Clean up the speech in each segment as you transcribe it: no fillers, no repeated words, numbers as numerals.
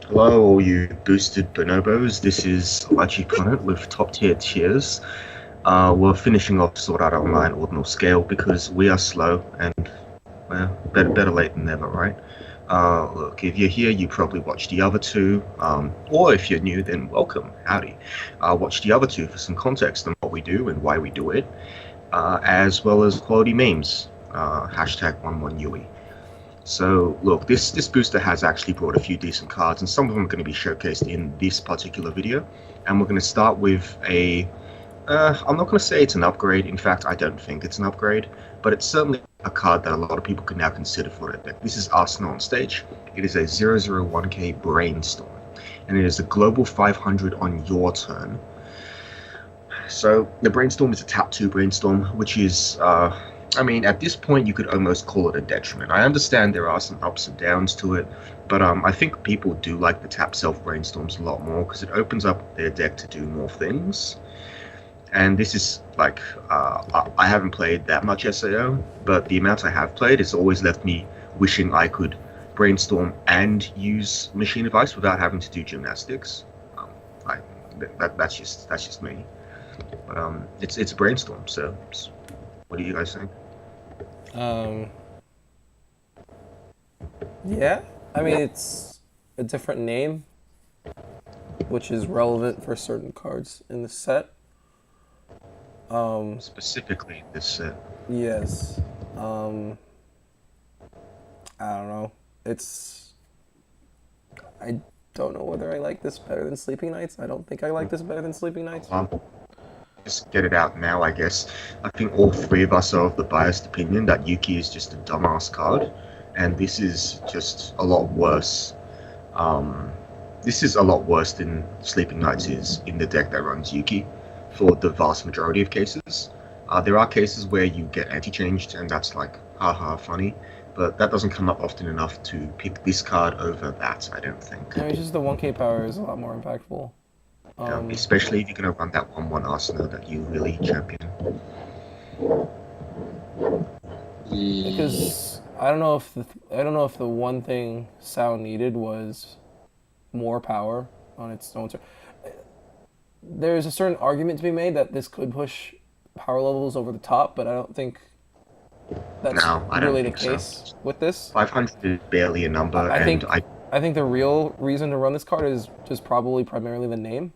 Hello, all you boosted bonobos. This is Lachi Planet with top tier tiers. We're finishing off Sword Art Online Ordinal Scale because we are slow and, well, better late than never, right? Look, if you're here, you probably watched the other two, or if you're new, then welcome, howdy. Watch the other two for some context on what we do and why we do it, as well as quality memes, hashtag 11Yui. So, look, this booster has actually brought a few decent cards, and some of them are going to be showcased in this particular video. And we're going to start with I'm not going to say it's an upgrade. In fact, I don't think it's an upgrade, but it's certainly a card that a lot of people can now consider for their deck. This is Asuna on stage. It is a 001k Brainstorm, and it is a global 500 on your turn. So, the Brainstorm is a tap 2 Brainstorm, which is, I mean, at this point, you could almost call it a detriment. I understand there are some ups and downs to it, but I think people do like the tap self Brainstorms a lot more because it opens up their deck to do more things. And this is, like, I haven't played that much SAO, but the amount I have played has always left me wishing I could Brainstorm and use Machine of Ice without having to do gymnastics. That's just me. But it's a Brainstorm, so what do you guys think? Yeah, I mean, it's a different name, which is relevant for certain cards in the set. Specifically this set. Yes. I don't know. I don't know whether I like this better than Sleeping Nights. I don't think I like this better than Sleeping Nights. Just get it out now, I guess. I think all three of us are of the biased opinion that Yuki is just a dumbass card, and this is just a lot worse. This is a lot worse than Sleeping Nights is in the deck that runs Yuki, for the vast majority of cases. There are cases where you get anti-changed, and that's like, haha, funny, but that doesn't come up often enough to pick this card over that, I don't think. No, it's just the 1k power is a lot more impactful. Especially if you're going to run that 1-1 Arsenal that you really champion. Because I don't know if the one thing SAO needed was more power on its own turn. There's a certain argument to be made that this could push power levels over the top, but I don't think that's really the case with this. 500 is barely a number, I think the real reason to run this card is just probably primarily the name.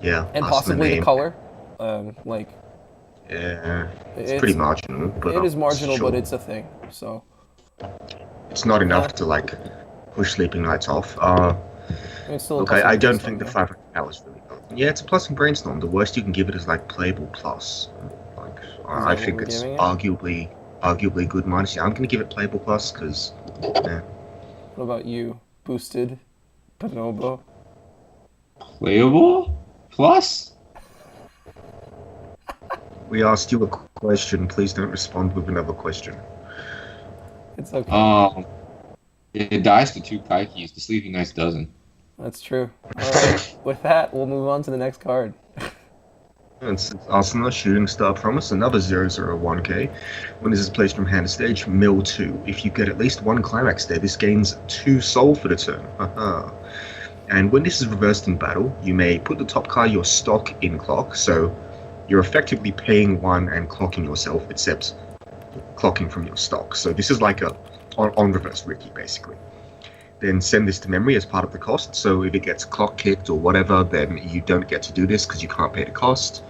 Yeah, and possibly the color. Yeah, it's pretty marginal. But it is marginal, sure. But it's a thing. So it's not enough to like push Sleeping Nights off. Okay, I don't think the 500 power is really good. Yeah, it's a plus in Brainstorm. The worst you can give it is like playable plus. Like I think it's arguably good minus. Yeah, I'm gonna give it playable plus because. Yeah. What about you, boosted Bonobo? Playable plus? We asked you a question. Please don't respond with another question. It's okay. It dies to 2 Kaikis. The Sleeping Nights doesn't. That's true. Alright, with that, we'll move on to the next card. It's Asuna, Shooting Star Promise, another 001k. When this is placed from hand to stage, mill 2. If you get at least 1 climax there, this gains 2 soul for the turn. And when this is reversed in battle, you may put the top card of your stock in clock, so you're effectively paying 1 and clocking yourself, except clocking from your stock. So this is like a on reverse Ricky, basically. Then send this to memory as part of the cost, so if it gets clock kicked or whatever, then you don't get to do this because you can't pay the cost.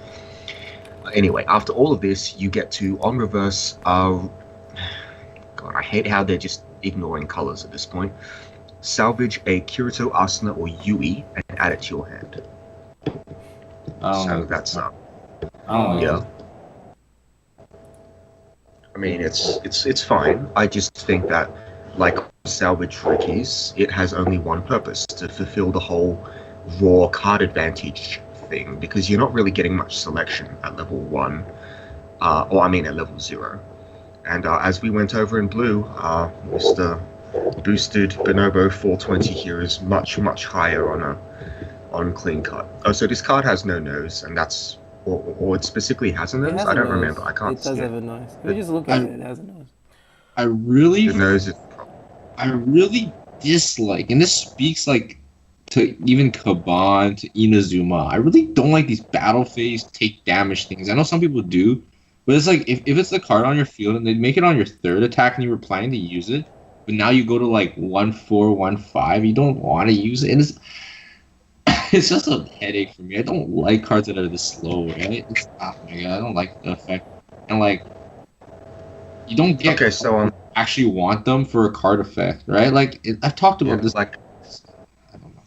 Anyway, after all of this, you get to, on reverse, God, I hate how they're just ignoring colors at this point. Salvage a Kirito, Asuna, or Yui and add it to your hand. So that's yeah. I mean, it's fine. I just think that, like salvage Rickies, it has only one purpose: to fulfill the whole raw card advantage thing, because you're not really getting much selection at level 1, or I mean at level 0. And as we went over in blue, Mr. Boosted Bonobo 420 here is much higher on clean cut. Oh, so this card has no nose, and that's or it specifically has a nose. I don't remember. I can't. It does have a nose. If you just look at it, it has a nose. I really the nose is I really dislike, and this speaks like to even Kaban to Inazuma. I really don't like these battle phase take damage things. I know some people do, but it's like if it's the card on your field and they make it on your third attack and you were planning to use it, but now you go to like 1/4, 1/5, you don't want to use it. And it's just a headache for me. I don't like cards that are this slow, right? Oh my god, I don't like the effect. And like you don't get actually want them for a card effect, right? Like I've talked about this. Like, I don't know.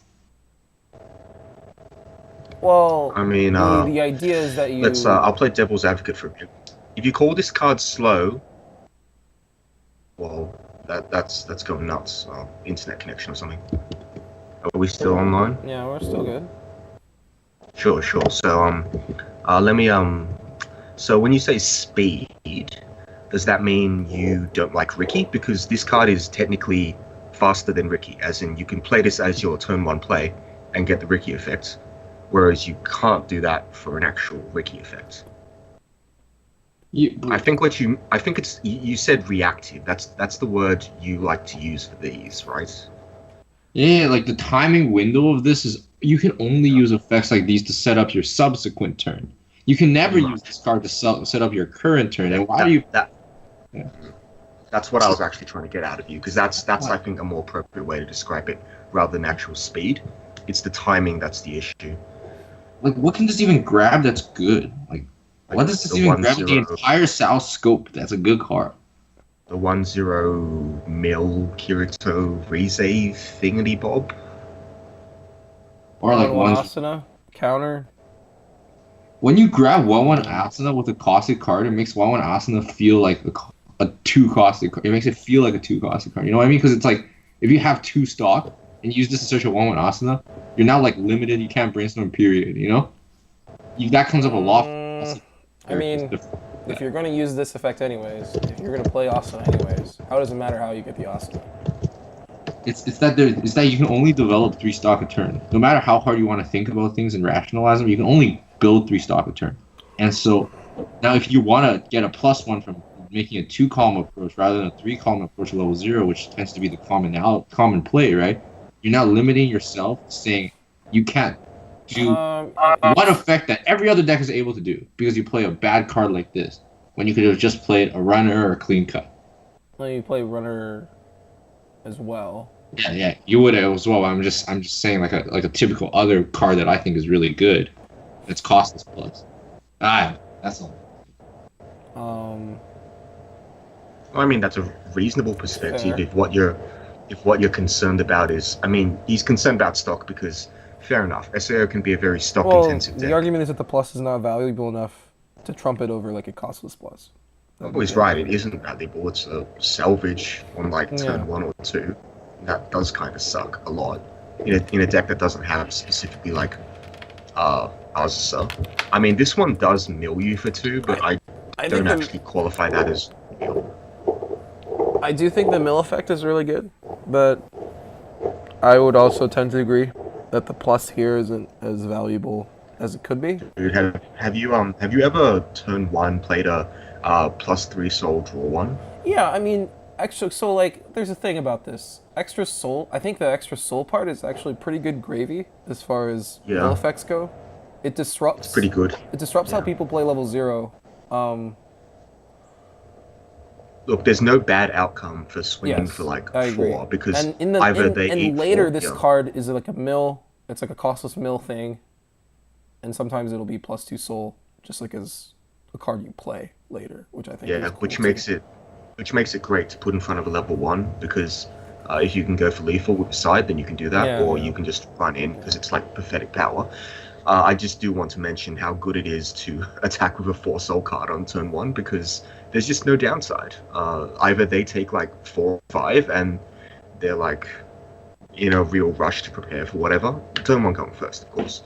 Well, I mean, the idea is that you. I'll play devil's advocate for a minute. If you call this card slow, well, that's going nuts. Internet connection or something. Are we still online? Yeah, we're still good. Sure. So let me So when you say speed, does that mean you don't like Ricky? Because this card is technically faster than Ricky, as in you can play this as your turn 1 play and get the Ricky effect, whereas you can't do that for an actual Ricky effect. I think it's you said reactive. That's the word you like to use for these, right? Yeah, like the timing window of this is you can only use effects like these to set up your subsequent turn. You can never use this card to set up your current turn. And why do you? That's what I was actually trying to get out of you, because that's I think a more appropriate way to describe it rather than actual speed. It's the timing that's the issue. Like, what can this even grab that's good? Like what does this even grab the entire SAO scope? That's a good card. The 1/0 Mill Kirito Rize Thingity Bob. Or like 1/1 Asuna counter. When you grab 1/1 Asuna with a costed card, it makes 1/1 Asuna feel like a 2 costed card. It makes it feel like a 2 costed card. You know what I mean? Because it's like if you have 2 stock and you use this to search a 1/1 Asuna, you're now like limited. You can't brainstorm. Period. You know, that comes up a lot. I mean, if you're going to use this effect anyways, if you're going to play Asuna anyways, how does it matter how you get the Asuna? It's that you can only develop 3 stock a turn. No matter how hard you want to think about things and rationalize them, you can only build 3 stock a turn. And so now if you want to get a +1 from making a 2-column approach rather than a 3-column approach at level 0, which tends to be the common play, right? You're now limiting yourself, saying you can't do one effect that every other deck is able to do because you play a bad card like this when you could have just played a runner or a clean cut. Well, you play runner as well. Yeah, you would as well. I'm just saying like a typical other card that I think is really good. It's costless plus. That's all. I mean, that's a reasonable perspective. Fair. If what you're concerned about is, I mean, he's concerned about stock because, fair enough, SAO can be a very stock-intensive deck. The argument is that the plus is not valuable enough to trump it over like a costless plus. Oh, he's right. It isn't valuable. It's a salvage on like turn 1 or 2. That does kind of suck a lot in a deck that doesn't have specifically like Azusa. I mean, this one does mill you for 2, but I don't actually qualify that as mill. I do think the mill effect is really good, but I would also tend to agree that the plus here isn't as valuable as it could be. Dude, have you ever turn 1 played a +3 soul draw 1? Yeah, I mean, extra. So like, there's a thing about this extra soul. I think the extra soul part is actually pretty good gravy as far as mill effects go. It disrupts. It's pretty good. It disrupts how people play level 0. Look, there's no bad outcome for swinging for like 4 because either they eat later 4, this card is like a mill. It's like a costless mill thing, and sometimes it'll be +2 soul, just like as a card you play later, which I think is cool which makes it great to put in front of a level 1 because if you can go for lethal with the side, then you can do that, or you can just run in because it's like pathetic power. I just do want to mention how good it is to attack with a 4 soul card on turn 1 because there's just no downside. Either they take like 4 or 5 and they're like in a real rush to prepare for whatever. Turn 1 coming first, of course.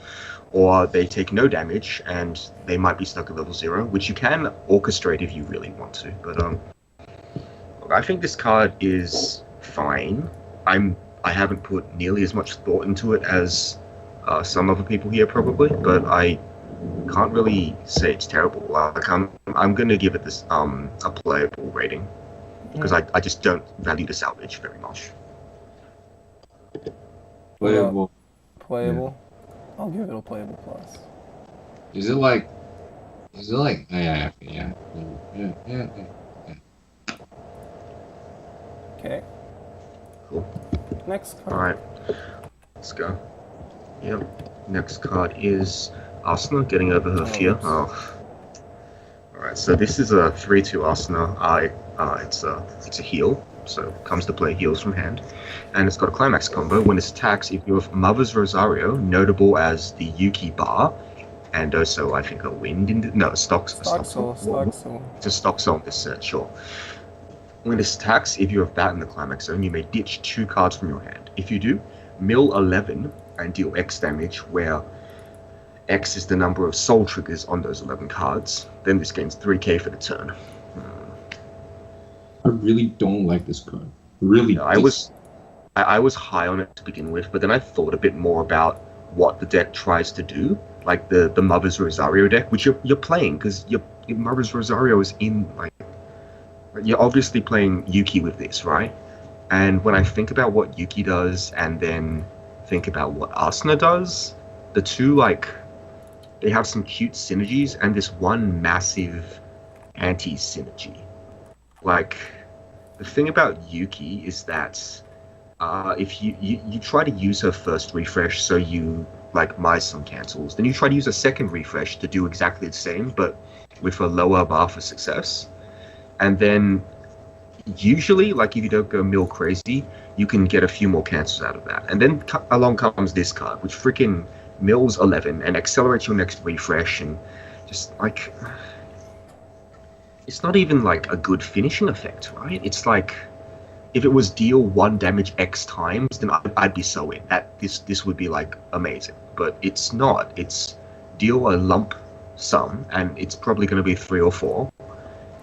Or they take no damage and they might be stuck at level 0, which you can orchestrate if you really want to. But I think this card is fine. I haven't put nearly as much thought into it as some other people here probably, but I can't really say it's terrible. Like I'm gonna give it this a playable rating because I just don't value the salvage very much. Playable. Playable. I'll give it a playable plus. Is it like? Yeah. Okay. Cool. Next card. Alright, let's go. Yep. Next card is Asuna getting over her fear. oops. Oh. Alright, so this is a 3/2 Asuna. It's a heal, so comes to play heals from hand. And it's got a climax combo. When it attacks, if you have Mother's Rosario, notable as the Yuki bar, and also I think a wind in the, no, stock soul. It's a stock soul in this set, sure. When this attacks, if you have that in the climax zone, you may ditch 2 cards from your hand. If you do, mill 11 and deal X damage, where X is the number of soul triggers on those 11 cards. Then this gains 3k for the turn. I really don't like this card. Really. I was high on it to begin with, but then I thought a bit more about what the deck tries to do, like the Mother's Rosario deck, which you're playing because your Mother's Rosario is in, like, you're obviously playing Yuki with this, right? And when I think about what Yuki does and then think about what Asuna does, the two, like, they have some cute synergies and this one massive anti-synergy. Like, the thing about Yuki is that if you try to use her first refresh, so you, like, mize some cancels, then you try to use a second refresh to do exactly the same, but with a lower bar for success. And then usually, like, if you don't go mill crazy, you can get a few more cancels out of that. And then along comes this card, which freaking mills 11 and accelerates your next refresh, and just, like, it's not even, like, a good finishing effect, right? It's like, if it was deal 1 damage X times, then I'd be so in. This would be, like, amazing. But it's not. It's deal a lump sum, and it's probably going to be 3 or 4.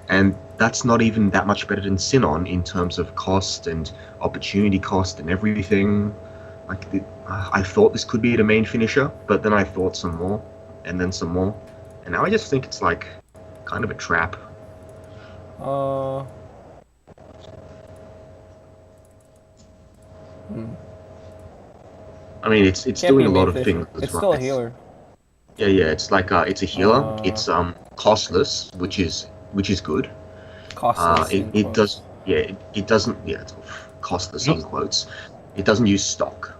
And that's not even that much better than Sinon in terms of cost and opportunity cost and everything. Like, I thought this could be the main finisher, but then I thought some more, and then some more. And now I just think it's, like, kind of a trap. I mean, it's doing a lot of things. It's still a healer. Yeah, it's like it's a healer. It's costless, which is good. Costless. It does. Yeah, it doesn't. Yeah, it's costless in quotes. It doesn't use stock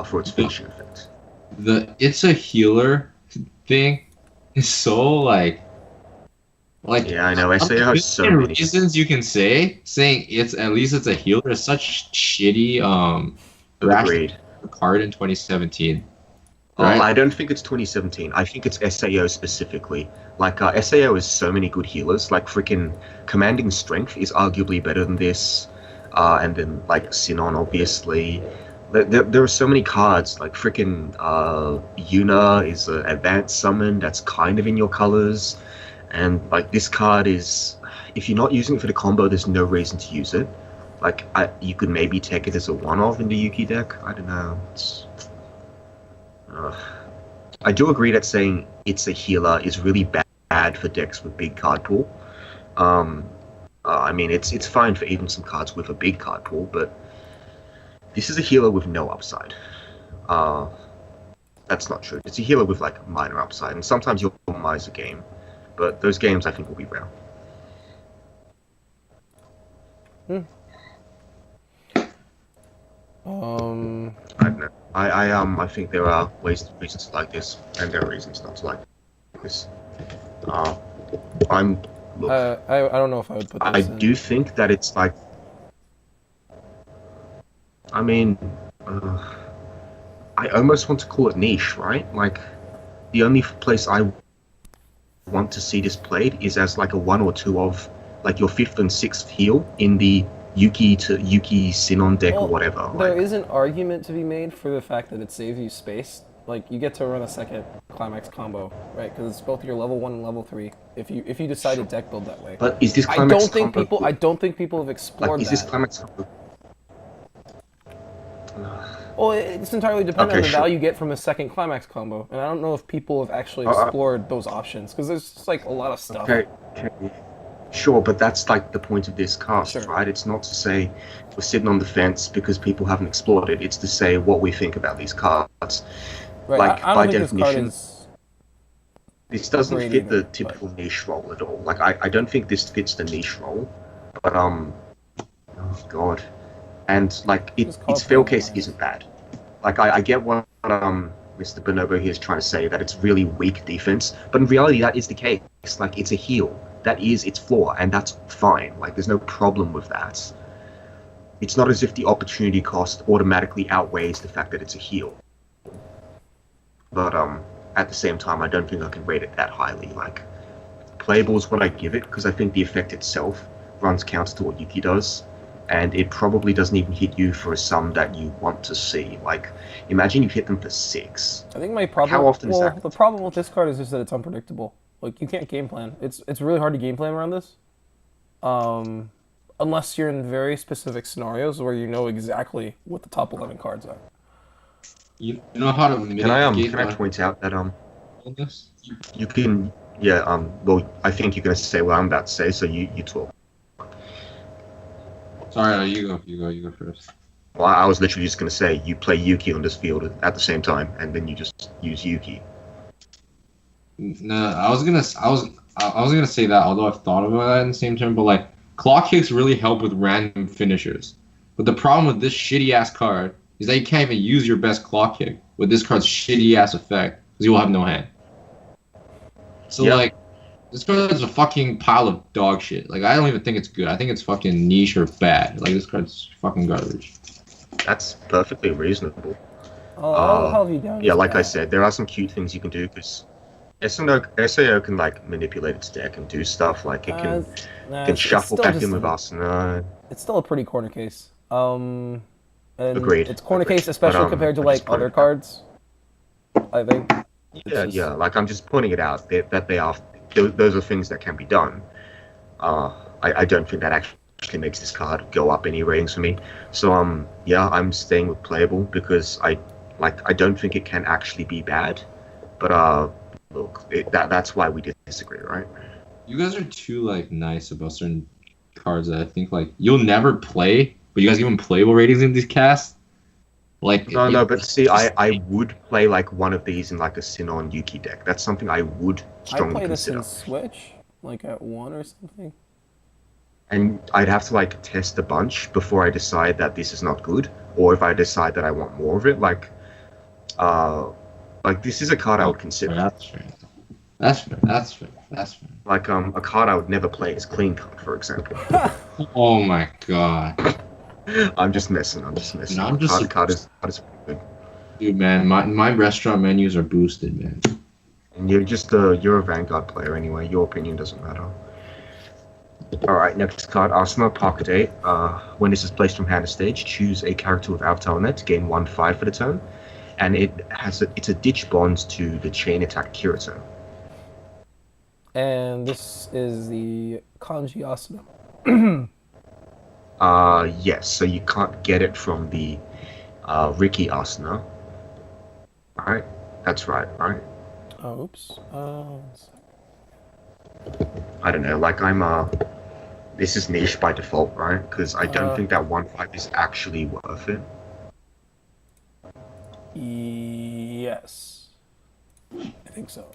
for its finishing effect. It's a healer thing is so like. Yeah, I know. SAO has so many reasons you can saying at least it's a healer is such shitty Agreed. Card in 2017. Right? I don't think it's 2017. I think it's SAO specifically. Like, SAO has so many good healers. Like, freaking Commanding Strength is arguably better than this. And then, like, Sinon, obviously. There are so many cards. Like, freaking Yuna is an advanced summon that's kind of in your colors. And, like, this card is... If you're not using it for the combo, there's no reason to use it. Like, you could maybe take it as a one-off in the Yuki deck. I don't know. I do agree that saying it's a healer is really bad for decks with big card pool. I mean, it's fine for even some cards with a big card pool, but this is a healer with no upside. That's not true. It's a healer with, like, minor upside, and sometimes you'll mize a game, but those games I think will be rare. I don't know. I think there are reasons to like this, and there are reasons not to like this. Look. I don't know if I would put this I in. do think that it's like. I mean, I almost want to call it niche, right? Like, the only place I want to see this played is as, like, a 1 or 2 of, like, your 5th and 6th heal in the Yuki to Yuki Sinon deck or whatever. There is an argument to be made for the fact that it saves you space. Like, you get to run a second climax combo, right? Because it's both your level 1 and level 3. If you decide to deck build that way. But is this climax combo? I don't think people have explored is that. This climax combo? Well, it's entirely dependent on the value you get from a second climax combo, and I don't know if people have actually explored those options because there's just, like, a lot of stuff. Okay. Sure, but that's like the point of this cast, Sure. right? It's not to say we're sitting on the fence because people haven't explored it. It's to say what we think about these cards. Right. Like, I by don't think this card definition, is this doesn't great fit the either, typical niche role at all. Like, I don't think this fits the niche role. But, oh god. And, like, This card its field plays case nice. isn't bad. Like, I get what, Mr. Bonobo here is trying to say, that it's really weak defense. But in reality, that is the case. Like, it's a heal. That is its flaw, and that's fine. Like, there's no problem with that. It's not as if the opportunity cost automatically outweighs the fact that it's a heal. But at the same time, I don't think I can rate it that highly. Like, playable is what I give it, because I think the effect itself runs counter to what Yuki does, and it probably doesn't even hit you for a sum that you want to see. Like, imagine you hit them for 6. I think my problem. How often is well, that? the problem with this card is just that it's unpredictable. Like you can't game plan. It's really hard to game plan around this, unless you're in very specific scenarios where you know exactly what the top 11 cards are. You know how to Can I mitigate point out that this? you can well, I think you're gonna say what I'm about to say, so you talk. Sorry, you go first. Well, I was literally just gonna say you play Yuki on this field at the same time, and then you just use Yuki. No, I was gonna say that. Although I've thought about that in the same term, but like clock kicks really help with random finishers. But the problem with this shitty ass card is that you can't even use your best clock kick with this card's shitty ass effect because you will have no hand. So Yeah. like, this card is a fucking pile of dog shit. Like I don't even think it's good. I think it's fucking niche or bad. Like this card's fucking garbage. That's perfectly reasonable. I'll help you down. Yeah, like I said, there are some cute things you can do because SAO can like manipulate its deck and do stuff like it can shuffle back in with Asuna. It's still a pretty corner case. And Agreed. It's corner Agreed. case, especially But, compared to I like just put other it- cards. I think. Yeah. Like I'm just pointing it out that they are those are things that can be done. I don't think that actually makes this card go up any ratings for me. So yeah, I'm staying with playable because I don't think it can actually be bad. But look, that's why we disagree, right? You guys are too like nice about certain cards that I think like you'll never play, but you guys give them playable ratings in these casts. Like No, but see, I would play like one of these in like a Sinon Yuki deck. That's something I would I strongly play this consider. in Switch, like at 1 or something. And I'd have to like test a bunch before I decide that this is not good, or if I decide that I want more of it. Like this is a card I would consider. That's fair. That's fair. That's fair. That's fair. Like a card I would never play is Clean Cut, for example. Oh my god, I'm just messing. No, I'm just- card is pretty good. dude, man, my restaurant menus are boosted, man. And you're a Vanguard player anyway. Your opinion doesn't matter. All right, next card, Asuna Pocket 8. When this is placed from hand to stage, choose a character with Avatar on it to gain 1/5 for the turn, and it's a ditch bond to the chain attack Kirito. And this is the Kanji Asuna. Yes. So you can't get it from the Riki Asuna. All right, that's right. Oh, oops. I don't know. Like this is niche by default, right? Because I don't think that 1/5 is actually worth it. Yes. I think so.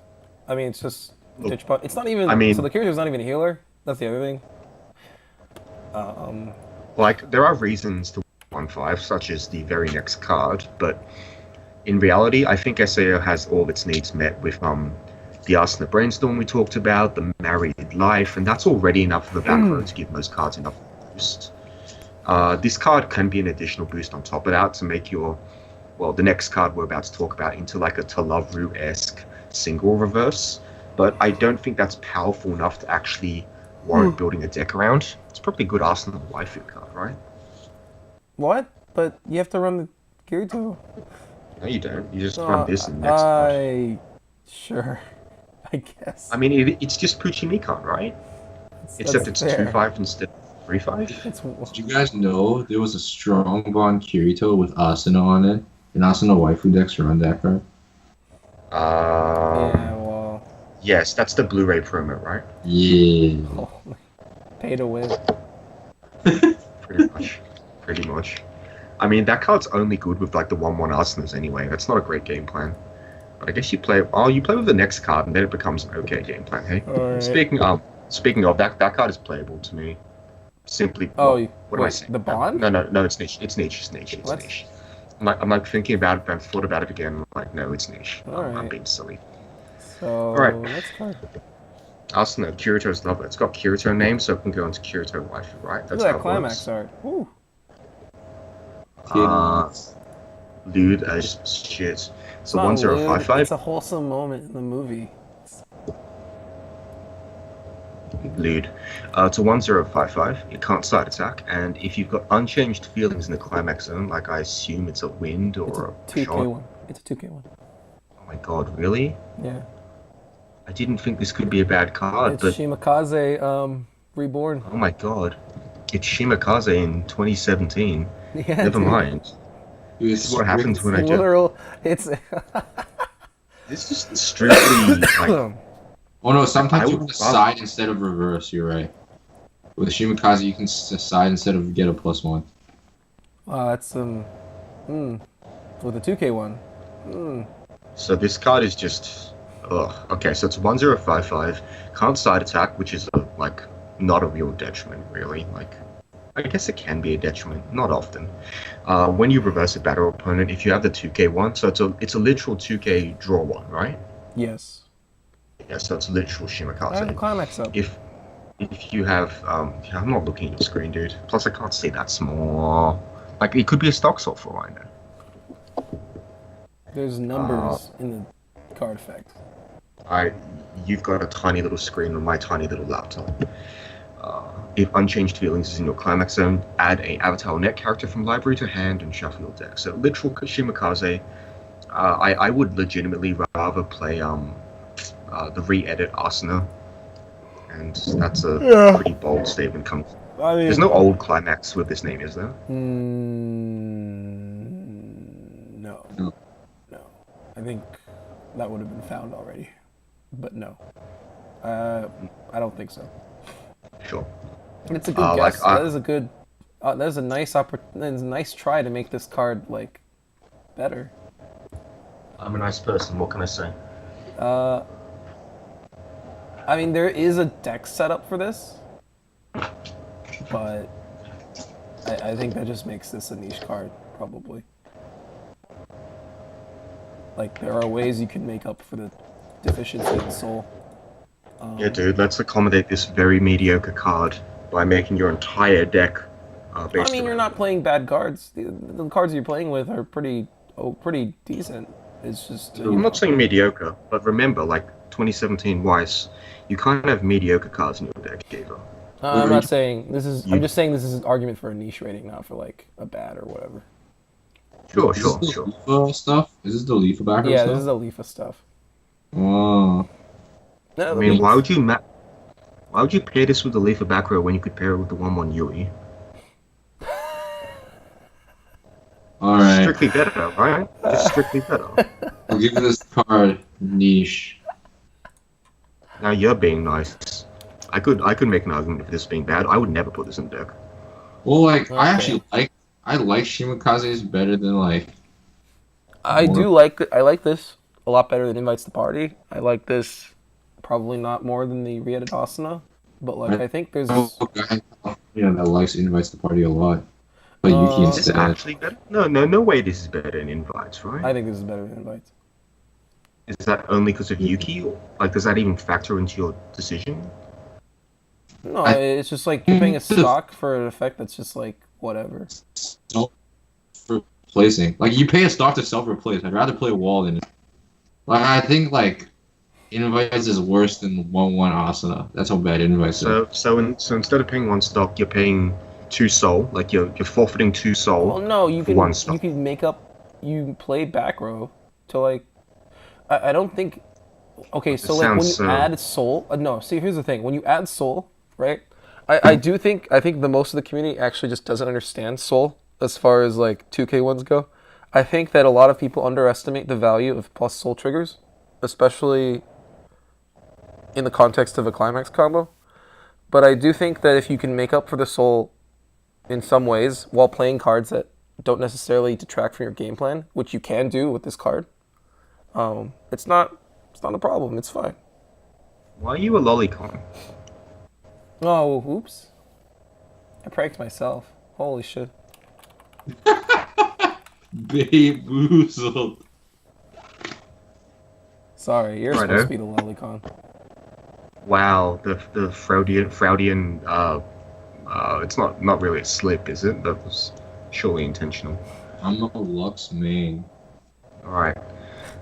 I mean, it's just Look, ditch punch. It's not even. I mean- so the character's not even a healer. That's the other thing. Like there are reasons to 1/5, such as the very next card, but in reality, I think SAO has all of its needs met with the Asuna Brainstorm we talked about, the Married Life, and that's already enough of a back row to give most cards enough boost. This card can be an additional boost on top of that to make the next card we're about to talk about into like a Talavru-esque single reverse, but I don't think that's powerful enough to actually warrant building a deck around. It's probably a good Arsenal waifu card, right? What? But you have to run the Kirito. No, you don't. You just run this and next card. Sure. I guess. I mean, it's just Puchimikan, right? Except it's fair. 2/5 instead of 3/5. It's, Did you guys know there was a strong bond Kirito with Asuna on it? And Asuna waifu decks run that card? yeah, well. Yes, that's the Blu-ray promo, right? Yeah. Oh, Pay to win. Pretty much. Pretty much. I mean, that card's only good with like the 1/1 Arsenals anyway. That's not a great game plan. But I guess you play with the next card and then it becomes an okay game plan, hey? Alright. Speaking of that card is playable to me. Simply what am I saying? The bond? No, it's niche. It's niche. What? Niche. I'm like thinking about it, but I've thought about it again. I'm like, no, it's niche. I'm Alright. being silly. So, Alright. next card. Asuna, Kirito's love it. It's got Kirito name, so it can go into Kirito waifu, right? Look at that climax art. Woo. Lewd as shit. It's So not 1055. lewd, it's a wholesome moment in the movie. Lewd. To 1055, it can't side attack, and if you've got unchanged feelings in the climax zone, like I assume it's a wind or It's a a shot. 2k1. It's a 2k1. Oh my god, really? Yeah. I didn't think this could be a bad card, It's but Shimakaze reborn. oh my god. It's Shimakaze in 2017. Yeah, Never dude. mind. This is what happens when I do. Literal. It's. This is strictly like. Oh no, sometimes I you would can side instead of reverse, you're right. With Shimakaze, you can side instead of get a +1. That's with a 2k1. So this card is just. Ugh. Okay, so it's 1055. Can't side attack, which is like not a real detriment, really. Like, I guess it can be a detriment, not often. When you reverse a battle opponent, if you have the 2k1, so it's a literal 2k draw one, right? Yes. Yeah, so it's literal I have a Shimakaze. climax up. If you have, I'm not looking at your screen, dude. Plus, I can't see that small. Like, it could be a stock sort for all I know. There's numbers in the card effect. You've got a tiny little screen on my tiny little laptop. If Unchanged Feelings is in your climax zone, add a Avatar Net character from library to hand and shuffle your deck. So literal Shimakaze. I would legitimately rather play the re-edit Asuna, and that's a pretty bold statement. There's no old climax with this name, is there? No. I think that would have been found already, but no. I don't think so. Sure. It's a good guess. That is a good. There's a nice There's a nice try to make this card like better. I'm a nice person. What can I say? I mean, there is a deck setup for this, but I think that just makes this a niche card, probably. Like, there are ways you can make up for the deficiency in Soul. Yeah, dude, let's accommodate this very mediocre card by making your entire deck based I mean, you're around not playing bad cards. The cards you're playing with are pretty decent. It's just... I'm not saying mediocre, but remember, like 2017 Weiss, you can't have mediocre cards in your deck either. I'm not saying this is... I'm just saying this is an argument for a niche rating, not for, like, a bad or whatever. Sure. Is this the Leafa stuff? Is this the Leafa background Yeah, stuff? this is the Leafa stuff. Oh. I mean, why would you pair this with the Leafa back row when you could pair it with the 1/1 Yui? Alright. Strictly better, right? Just strictly better. I'll give this card niche. Now you're being nice. I could make an argument for this being bad. I would never put this in deck. Well, like, Okay. I actually like Shimakaze's better than, like... I like this a lot better than Invites to Party. I like this probably not more than the re-edit Asuna, but like I think there's... Oh, guy that likes Invites to Party a lot. But Yuki Is this instead. actually better? No way this is better than Invites, right? I think this is better than Invites. Is that only because of Yuki? Like, does that even factor into your decision? No, it's just like you're paying a stock for an effect that's just like whatever. Self-replacing. Like, you pay a stock to self-replace. I'd rather play a wall than... Like, I think, like, Invites is worse than 1/1 Asuna. That's how bad Invites is. So instead of paying one stock, you're paying 2 soul. Like, you're forfeiting 2 soul. Well, no, you for can 1 stock. you can make up. You play back row to like. I don't think. Okay, so like when you add soul. No, see, here's the thing. When you add soul, right? I think the most of the community actually just doesn't understand soul as far as like 2K ones go. I think that a lot of people underestimate the value of plus soul triggers, especially in the context of a climax combo. But I do think that if you can make up for the soul in some ways while playing cards that don't necessarily detract from your game plan, which you can do with this card, it's not a problem. It's fine. Why are you a lolicon? Oh, oops. I pranked myself. Holy shit. Babe boozled. Sorry, you're supposed to be the lolicon. Wow, the Freudian it's not really a slip, is it? That was surely intentional. I'm a Lux main. Alright.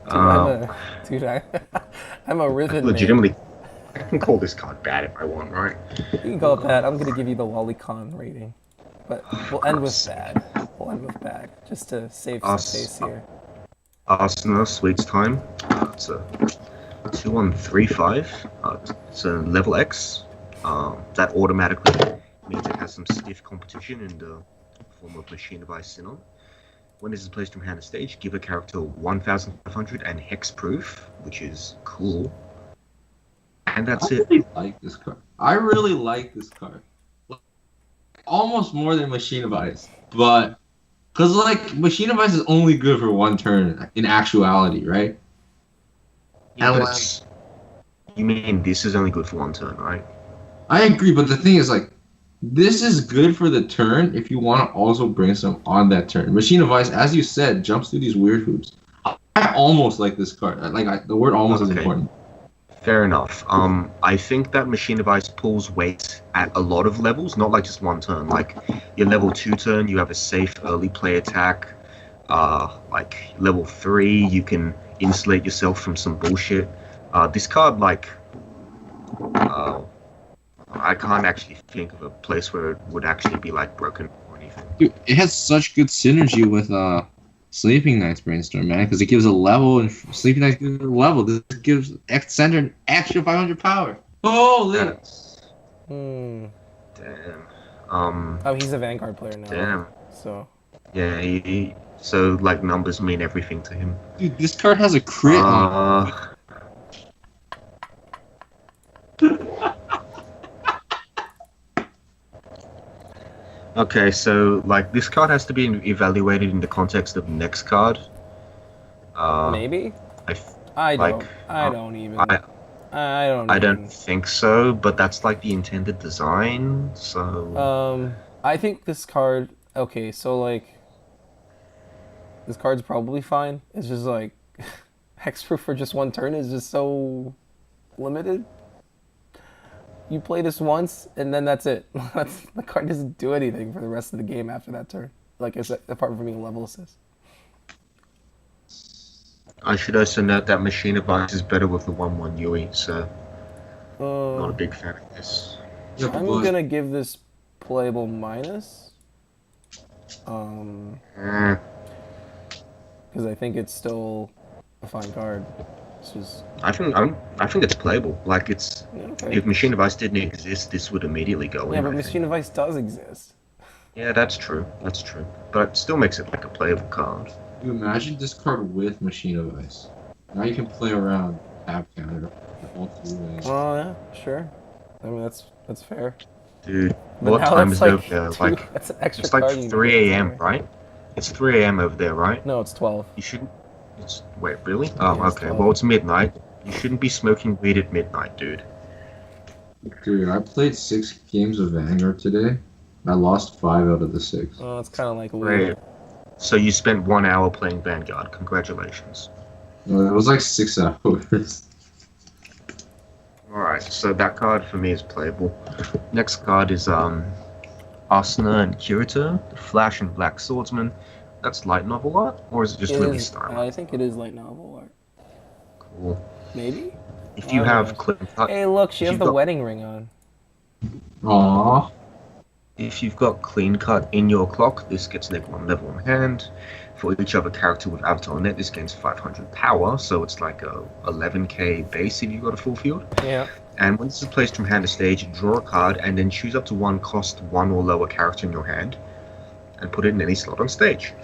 I'm a Riven legitimately, I can call this card bad if I want, right? You can call it bad. I'm gonna give you the lolicon rating. But we'll end with bad. We'll end with bad. Just to save some space here. Asuna, Sweets Time. It's a 2-1-3-5. It's a level X. That automatically means it has some stiff competition in the form of Machine of Ice Sinon. When this is placed from hand to stage, give a character 1,500 and hexproof, which is cool. And that's it. I really like this card. Almost more than Machine of Ice. But, because, like, Machine of Ice is only good for one turn in actuality, right? Yeah, and like, you mean this is only good for one turn, right? I agree, but the thing is, like, this is good for the turn if you want to also Brainstorm on that turn. Machine of Ice, as you said, jumps through these weird hoops. I almost like this card. The word almost is important. Fair enough. I think that Machine of Ice pulls weight at a lot of levels, not like just one turn. Like, your level 2 turn, you have a safe early play attack. Like, level 3, you can insulate yourself from some bullshit. This card, like... I can't actually think of a place where it would actually be like broken or anything. Dude, it has such good synergy with Sleeping Knight's Brainstorm, man, because it gives a level and Sleeping Knight gives a level. This gives Center an extra 500 power. Holy! Damn. Oh, he's a Vanguard player now. Damn. So. Yeah, so like numbers mean everything to him. Dude, this card has a crit on it. Okay, so like this card has to be evaluated in the context of the next card. Maybe. I don't think so, but that's like the intended design. So. I think this card. Okay, so like. This card's probably fine. It's just like, hexproof for just one turn is just so limited. You play this once, and then that's it. The card doesn't do anything for the rest of the game after that turn. Like I said, apart from being a level assist. I should also note that Machine of Ice is better with the 1/1 Yui, so not a big fan of this. I'm gonna give this playable minus. Because I think it's still a fine card. It's just... I think it's playable. Like it's if Machine of Ice didn't exist, this would immediately go in. Yeah, but Machine of Ice does exist. Yeah, that's true. That's true. But it still makes it like a playable card. You imagine this card with Machine of Ice. Now you can play around tap counter. Oh yeah, sure. I mean that's fair. Dude, but what time is it over there? Like that's an extra it's like 3 a.m. right? It's 3 a.m. over there, right? No, it's 12. You shouldn't. Wait, really? Oh, yeah, okay. Well, it's midnight. You shouldn't be smoking weed at midnight, dude. Dude, I played 6 games of Vanguard today. I lost 5 out of the 6. Oh, it's kind of like weird. So you spent 1 hour playing Vanguard. Congratulations. No, it was like 6 hours. Alright, so that card for me is playable. Next card is Asuna and Kirito, the Flash and Black Swordsman. That's light novel art, or is it just really style? I think it is light novel art. Cool. Maybe? If you have clean cut... Hey, look, she has the wedding ring on. Aww. If you've got clean cut in your clock, this gets -1 level in hand. For each other character with Avatar on it, this gains 500 power, so it's like a 11k base if you've got a full field. Yeah. And when this is placed from hand to stage, draw a card and then choose up to 1 cost 1 or lower character in your hand and put it in any slot on stage.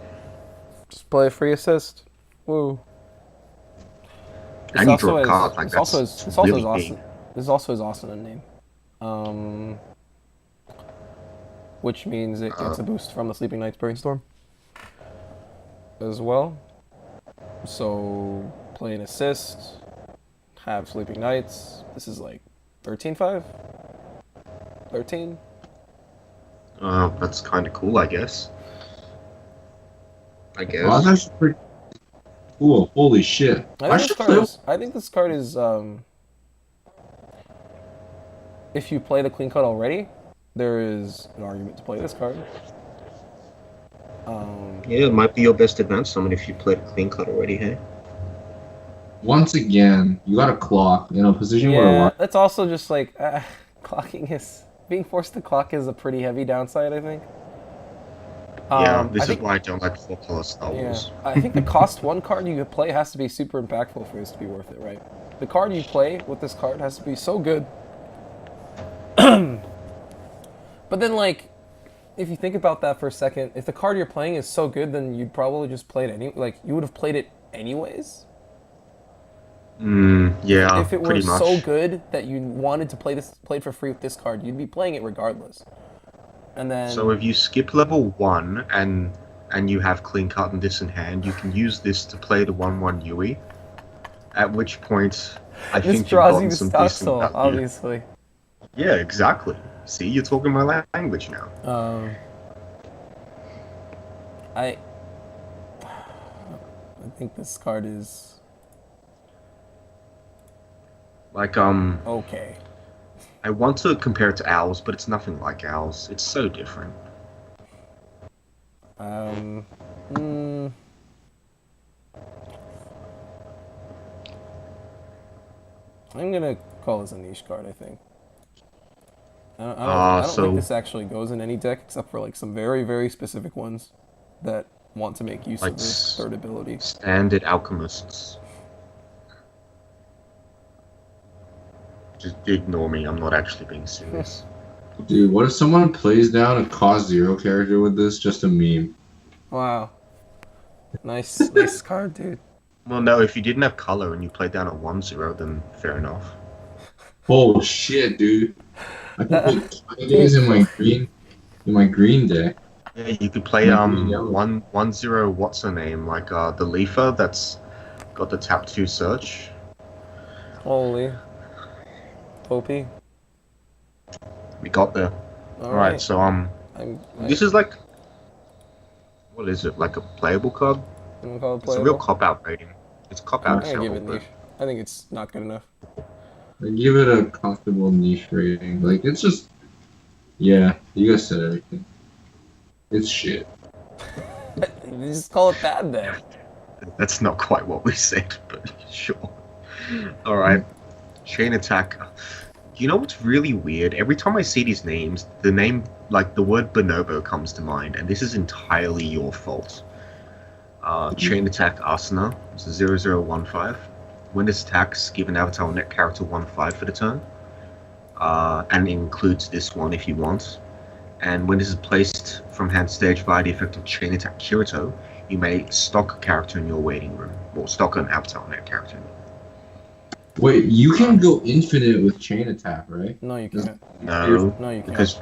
Just play a free assist. Woo. And you draw a card like that. This is also his Asuna name. Um, which means it gets a boost from the Sleeping Knight's Brainstorm as well. So play an assist, have Sleeping Knights. This is like 13.5? 13? That's kind of cool, I guess. Oh, that's actually pretty cool. Holy shit. I think this card is if you play the clean cut already, there is an argument to play this card. Yeah, it might be your best advanced summon if you played a clean cut already, hey? Once again, you got a clock in a position where Yeah, that's also just like clocking is being forced to clock is a pretty heavy downside, I think. Yeah, this is why I don't like 4-color Star Wars. Yeah, I think the cost one card you could play has to be super impactful for this to be worth it, right? The card you play with this card has to be so good. But then, like, if you think about that for a second, if the card you're playing is so good, then you'd probably just play it you would have played it anyways. Yeah, If it were pretty much. so good that you wanted to play it for free with this card, you'd be playing it regardless. And then So if you skip level 1 and you have clean cut and this in hand, you can use this to play the 1/1 Yui. At which point, I this think draws you've you gotten to some stock decent soul, value. obviously. Yeah, exactly. See, you're talking my language now. I think this card is Like, okay. I want to compare it to Owls, but it's nothing like Owls. It's so different. I'm gonna call this a niche card, I think. I don't think this actually goes in any deck except for like some very, very specific ones that want to make use Like of this third ability. Standard Alchemists. Just ignore me, I'm not actually being serious. Dude, what if someone plays down a cost 0 character with this? Just a meme. Wow. Nice card, dude. Well, no, if you didn't have color and you played down a 1/0, then fair enough. Oh shit, dude! I can put things in my green deck. Yeah, you could play 1/0. What's her name? Like the Leafer that's got the tap 2 search. Holy. OP. We got there. All right, so this is like, what is it? Like a playable card? I'm gonna call it It's a playable. real cop-out rating. It's cop-out I'm as gonna hell. give it niche. I think it's not good enough. I give it a comfortable niche rating. Like it's just, yeah, you guys said everything. It's shit. You just call it bad then. That's not quite what we said, but sure. All right, Chain Attack. You know what's really weird? Every time I see these names, the name, like the word Bonobo comes to mind, and this is entirely your fault. Chain Attack Asuna, it's a 0015. When this attacks, give an avatar or net character 1/5 for the turn. And it includes this one if you want. And when this is placed from hand stage via the effect of Chain Attack Kirito, you may stock a character in your waiting room, or stock an avatar or net character. Wait, you can go infinite with chain attack, right? No, you can't. No, No, you can't. because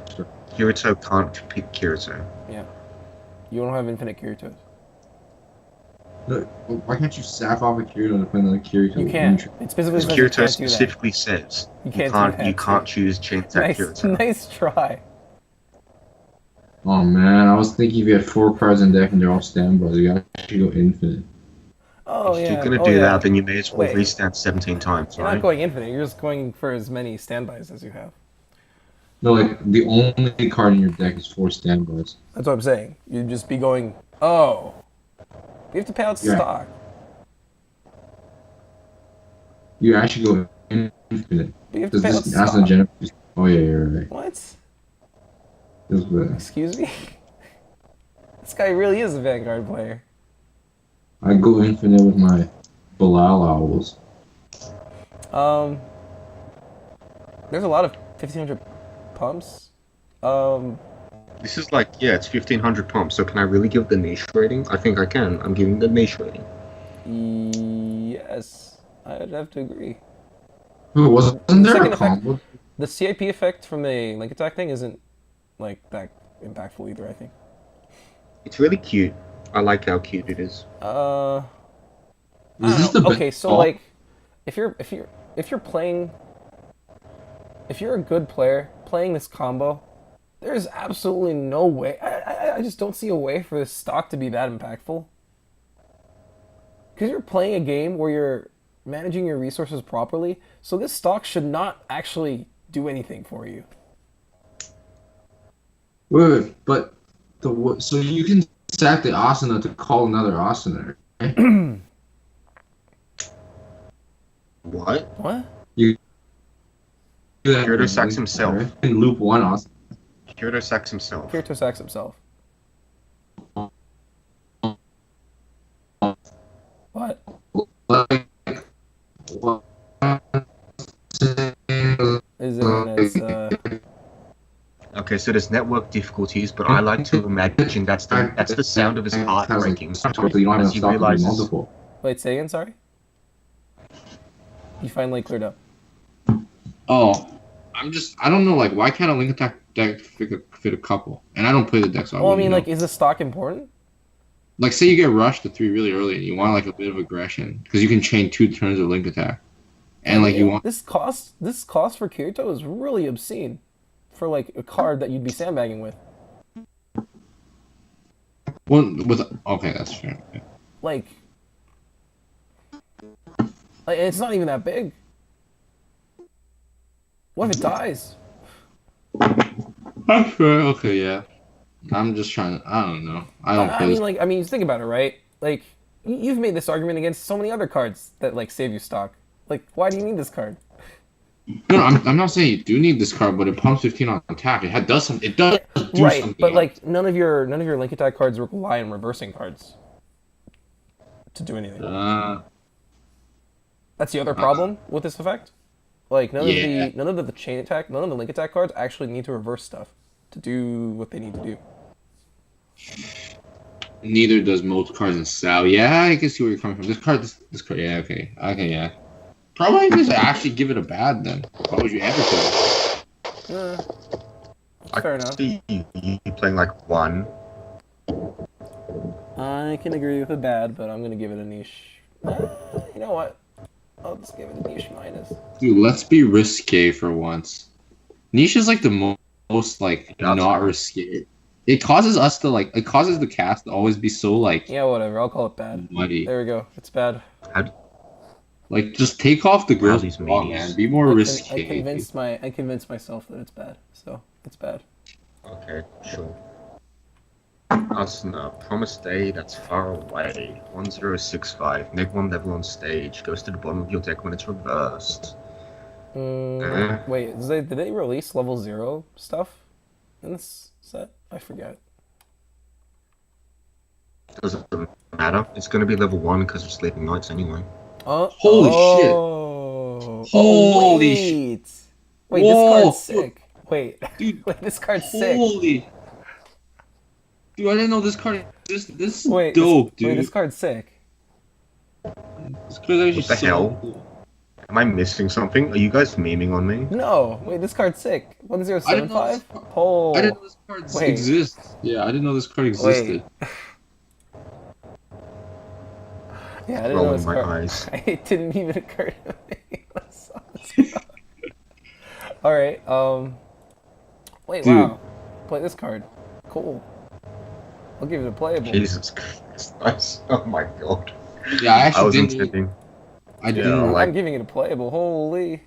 Kirito can't pick Kirito. Yeah. You don't have infinite Kiritos. No, why can't you sack off a Kirito and play another Kirito? You can't. It specifically Because says you Kirito can't do that. specifically says You can't do that, you can't too. choose Chain Attack Kirito. Nice try. Oh man, I was thinking if you had 4 cards in deck and they're all standbys, you actually go infinite. Oh, If yeah. you're gonna Oh, do yeah. that, then you may as well Wait. restand 17 times, You're right? not going infinite. You're just going for as many standbys as you have. No, like the only card in your deck is 4 standbys. That's what I'm saying. You'd just be going, oh. You have to pay out Yeah. stock. You actually go infinite. But you have to Does pay out this stock. Asuna generate? Oh yeah, you're right. What? Feels good. Excuse me? This guy really is a Vanguard player. I go infinite with my Bilal Owls. There's a lot of 1500 pumps. This is like, yeah, it's 1500 pumps, so can I really give the niche rating? I think I can. I'm giving the niche rating. Yes, I'd have to agree. Who wasn't there Second a effect- combo? The CIP effect from the link attack thing isn't like that impactful either. I think. It's really cute. I like how cute it is. I Is this don't the know. best? Okay, so Oh, like, if you're playing, if you're a good player playing this combo, there's absolutely no way. I just don't see a way for this stock to be that impactful. Because you're playing a game where you're managing your resources properly, so this stock should not actually do anything for you. wait, but so you can sack the Asuna to call another Asuna, right? What? What? You do that Kyoto in sacks link, himself. right? In loop one Asuna. Kyoto sacks himself. Kirito sacks himself. What? Like, what? His internet's Okay, so there's network difficulties, but I like to imagine that's the sound of his heart breaking. So you don't have As he enough stock to be realizes, multiple. Wait, say again, sorry? You finally cleared up. Oh, I don't know, like, why can't a link attack deck fit a couple? And I don't play the deck, so Well, I mean, know. like, is the stock important? Like, say you get rushed to 3 really early and you want, like, a bit of aggression, because you can chain 2 turns of link attack. And, like, you want... This cost for Kirito is really obscene. For, like, a card that you'd be sandbagging with. Okay, that's fair. Yeah. Like, it's not even that big. What if it dies? That's fair, okay, yeah. I'm just trying to... I don't know. I don't play this. I mean, just think about it, right? Like, you've made this argument against so many other cards that, like, save you stock. Like, why do you need this card? No, I'm not saying you do need this card, but it pumps 15 on attack. It does something. It does do Right, something. but, like, none of your link attack cards rely on reversing cards to do anything. That's the other problem with this effect. Like, none of the chain attack, none of the link attack cards actually need to reverse stuff to do what they need to do. Neither does most cards in SAO. Yeah, I can see where you're coming from. This card, yeah, okay, yeah. Probably just actually give it a bad then. Why would you ever play it? Fair enough. see you playing like one. I can agree with a bad, but I'm gonna give it a niche. You know what? I'll just give it a niche minus. Dude, let's be risque for once. Niche is like the most like not risque. It causes us to like. It causes the cast to always be so like. Yeah, whatever. I'll call it bad. Muddy. There we go. It's bad. Like, just take off the gross these ball, meanies. man. Be more risque. I convinced myself that it's bad. So it's bad. Okay, sure. Asuna, promised day that's far away. 1065. -1 level on stage. Goes to the bottom of your deck when it's reversed. Wait, did they release level 0 stuff in this set? I forget. Doesn't matter. It's going to be level 1 because of Sleeping Nights anyway. Holy shit. Holy shit! Wait, Whoa. this card's sick. Wait, Dude, wait, this card's sick. Holy. Dude, I didn't know this card existed. This is Wait, dope, dude. Wait, this card's sick. This card's actually What the so hell? cool. Am I missing something? Are you guys memeing on me? No, wait, this card's sick. I didn't know 1075? this- Oh. I didn't know this card Wait. exists. Yeah, I didn't know this card existed. Yeah, I didn't know Rolling this my card. eyes. It didn't even occur to me. Alright, wait, Dude. wow. Play this card. Cool. I'll give it a playable. Jesus Christ. Oh my god. Yeah, I I actually was didn't. intending. I didn't. Yeah, like- I'm giving it a playable. Holy.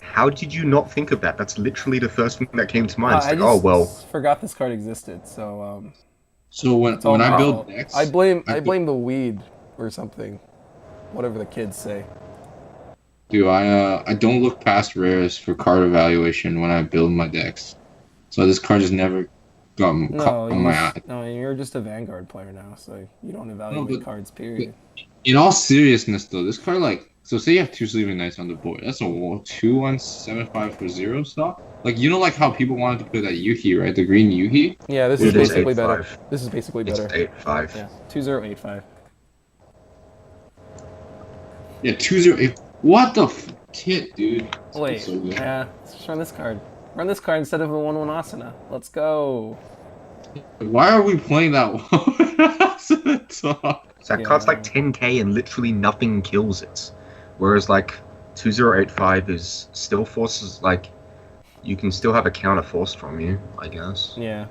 How did you not think of that? That's literally the first thing that came to mind. It's I like, just oh well. forgot this card existed, so So when it's all I my build fault. decks, I blame the weed or something. Whatever the kids say. do I don't look past rares for card evaluation when I build my decks. So this card just never got caught my eye. No, you're just a Vanguard player now, so you don't evaluate but- cards, period. In all seriousness, though, this card like say you have 2 Sleeping Knights on the board. That's a 2-1-7-5 for 0 stock. Like like how people wanted to play that Yuhi, right? The green Yuhi. Yeah, this It is is basically 8-5. better. This is basically It's better. 8-5. Yeah, 2085. Yeah, 2-0-8. What the? tit, dude. Wait, So good. yeah, let's just run this card. Run this card instead of a 1/1 Asuna. Let's go. Why are we playing that one? So that card's like Yeah. 10k and literally nothing kills it. Whereas like 2085 is still forces like you can still have a counter forced from you, I guess. Yeah.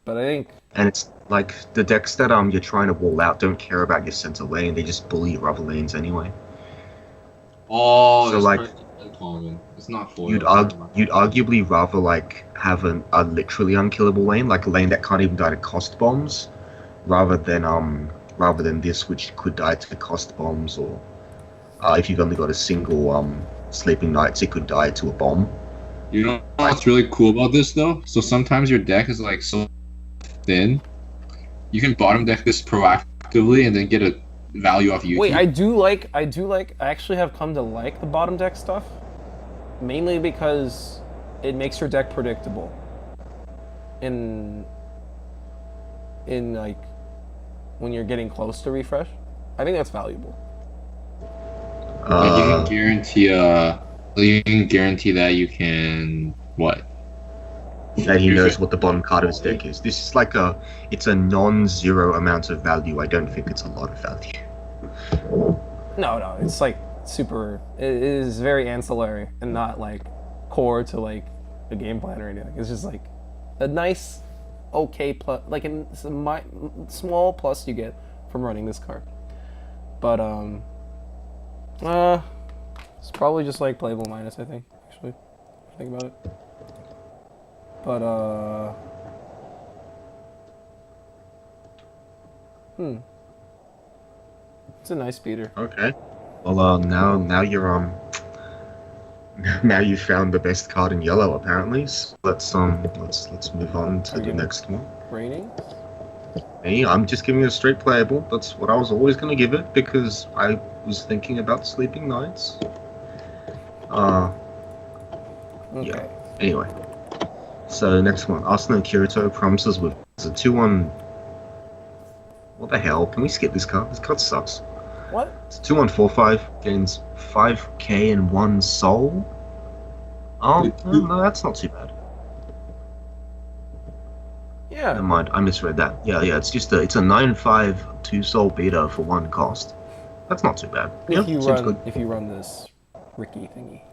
But I think And it's like the decks that you're trying to wall out don't care about your center lane, they just bully your other lanes anyway. Oh, So, this like, card is uncommon. It's not foil. You'd arguably rather like have a literally unkillable lane, like a lane that can't even die to cost bombs, rather than this which could die to cost bombs, or if you've only got a single sleeping knights, it could die to a bomb. You know what's really cool about this though? So sometimes your deck is like so thin, you can bottom deck this proactively and then get a value off Yuki. wait, I actually have come to like the bottom deck stuff, mainly because it makes your deck predictable. In like when you're getting close to refresh, I think that's valuable. Like you can guarantee that you can what? That he knows what the bottom card of his deck is. This is like it's a non-zero amount of value. I don't think it's a lot of value. No, it's like super. It is very ancillary and not like core to like a game plan or anything. It's just like a nice, okay plus, like a small plus you get from running this card. But it's probably just like playable minus. I think actually, if I think about it. But it's a nice beater. Okay. Well, now you're now you found the best card in yellow apparently. So let's move on to the next one. Raining? Hey, I'm just giving it a straight playable. That's what I was always gonna give it because I was thinking about sleeping nights. Okay. Yeah. Anyway. So next one, Asuna Kirito promises with it's a 2/1. What the hell? Can we skip this card? This card sucks. What? It's 2/1/4/5, gains 5k and 1 soul. Oh, no, that's not too bad. Yeah. Never mind, I misread that. Yeah, it's just it's a 9/5 2 soul beater for 1 cost. That's not too bad. Yeah, seems good. If you run this Ricky thingy.